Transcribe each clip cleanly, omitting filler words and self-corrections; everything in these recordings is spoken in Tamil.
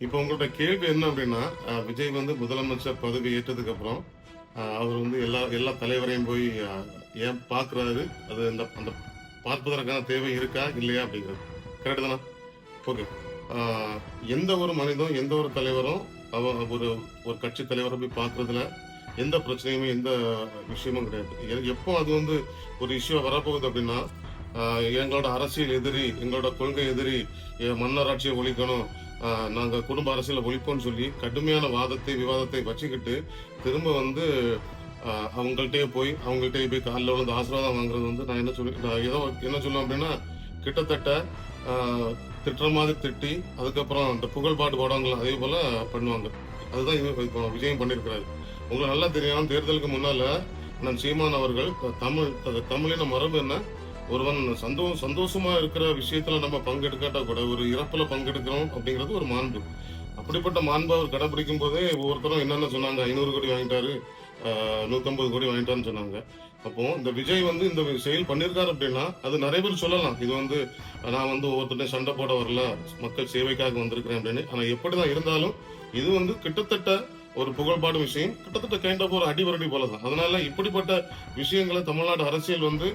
இப்போ உங்களோட கேள்வி என்ன அப்படின்னா, விஜய் வந்து முதலமைச்சர் பதவி ஏற்றதுக்கு அப்புறம், அவர் வந்து எல்லா எல்லா தலைவரையும் போய் ஏன் பார்க்குறாரு? அது அந்த அந்த பார்ப்பதற்கான தேவை இருக்கா? இல்லையா? அப்படிங்கிறது. கரெக்ட்டு தானா? ஓகே. ஆ எந்த ஒரு மனிதனும், எந்த ஒரு தலைவரும் ஒரு ஒரு கட்சி தலைவர போய் பார்க்குறதுல எந்த பிரச்சனையுமே, எந்த விஷயமும் கிடையாது. எப்போ அது வந்து ஒரு இஷ்யூவா வரப்போகுது அப்படின்னா, ஆ எங்களோட அரசியல் எதிரி, எங்களோட கொள்கை எதிரி, மன்னராட்சிய ஒழிக்கணும், நாங்க குடும்ப அரசியல ஒழிப்போம்ன்னு சொல்லி கடுமையான வாதத்தை, விவாதத்தை வச்சுக்கிட்டு, திரும்ப வந்து அவங்கள்ட்டயே போய் கால்ல விழுந்து ஆசீர்வாதம் வாங்குறது வந்து நான் ஏதோ என்ன சொல்லுவேன் அப்படின்னா, கிட்டத்தட்ட ஆ திட்டுற மாதிரி திட்டி, அதுக்கப்புறம் இந்த புகழ் பாட்டு பாடுவாங்கல்ல, அதே போல பண்ணுவாங்க. அதுதான் இப்போ விஜயும் பண்ணியிருக்கிறாரு. உங்களுக்கு நல்லா தெரியும், தேர்தலுக்கு முன்னால அண்ணன் சீமான் அவர்கள் தமிழின மரபு என்ன? ஒருவன் சந்தோஷமா இருக்கிற விஷயத்துல நம்ம பங்கெடுக்காட்டா கூட, ஒரு இறப்புல பங்கெடுக்கிறோம் அப்படிங்கிறது ஒரு மாண்பு. அப்படிப்பட்ட மாண்பை அவர் கடைபிடிக்கும் போதே ஒவ்வொருத்தரும் என்னென்ன சொன்னாங்க, 500 கோடி வாங்கிட்டாரு, 150 கோடி வாங்கிட்டாருன்னு சொன்னாங்க. அப்போ இந்த விஜய் வந்து இந்த செயல் பண்ணியிருக்காரு அப்படின்னா, அது நிறைய பேர் சொல்லலாம். இது வந்து நான் வந்து ஒவ்வொருத்தரையும் சண்டை போட வரல, மக்கள் சேவைக்காக வந்திருக்கிறேன் அப்படின்னு. ஆனா எப்படிதான் இருந்தாலும், இது வந்து கிட்டத்தட்ட ஒரு புகழ்பாடும் விஷயம், கிட்டத்தட்ட கைண்ட் ஆஃப் ஒரு அடிவரடி போல தான். அதனால இப்படிப்பட்ட விஷயங்களை தமிழ்நாடு அரசியல் வந்து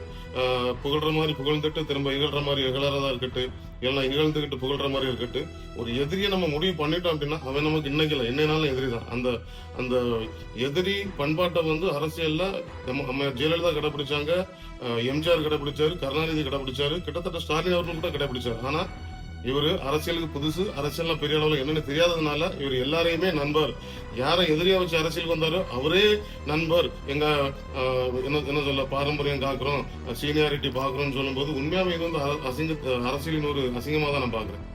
புகழ்ற மாதிரி புகழ்ந்துட்டு திரும்ப இகழ்ற மாதிரி இகழறதா இருக்கட்டு, இல்லைன்னா இகழ்ந்துகிட்டு புகழ்ற மாதிரி இருக்கட்டு, ஒரு எதிரியை நம்ம முடிவு பண்ணிட்டோம் அப்படின்னா அவன் நமக்கு இன்னைக்கு இல்லை, என்னன்னாலும் எதிரி தான். அந்த அந்த எதிரி பண்பாட்டை வந்து அரசியல்ல நம்ம ஜெயலலிதா கடைபிடிச்சாங்க, எம்ஜிஆர் கடைபிடிச்சாரு, கருணாநிதி கடைபிடிச்சாரு, கிட்டத்தட்ட ஸ்டாலின் அவர்கள் கூட கடைபிடிச்சாரு. ஆனா இவரு அரசியலுக்கு புதுசு, அரசியல்ல பெரிய அளவுல என்னன்னு தெரியாததுனால இவர் எல்லாரையுமே நண்பர், யாரை எதிரியா வச்சு அரசியலுக்கு வந்தாரோ அவரே நண்பர், எங்க என்ன சொல்ல பாரம்பரியம் காக்குறோம், சீனியாரிட்டி பாக்குறோம்னு சொல்லும்போது உண்மையாவே இது வந்து அரசியலின் ஒரு அசிங்கமா தான் நான் பாக்குறேன்.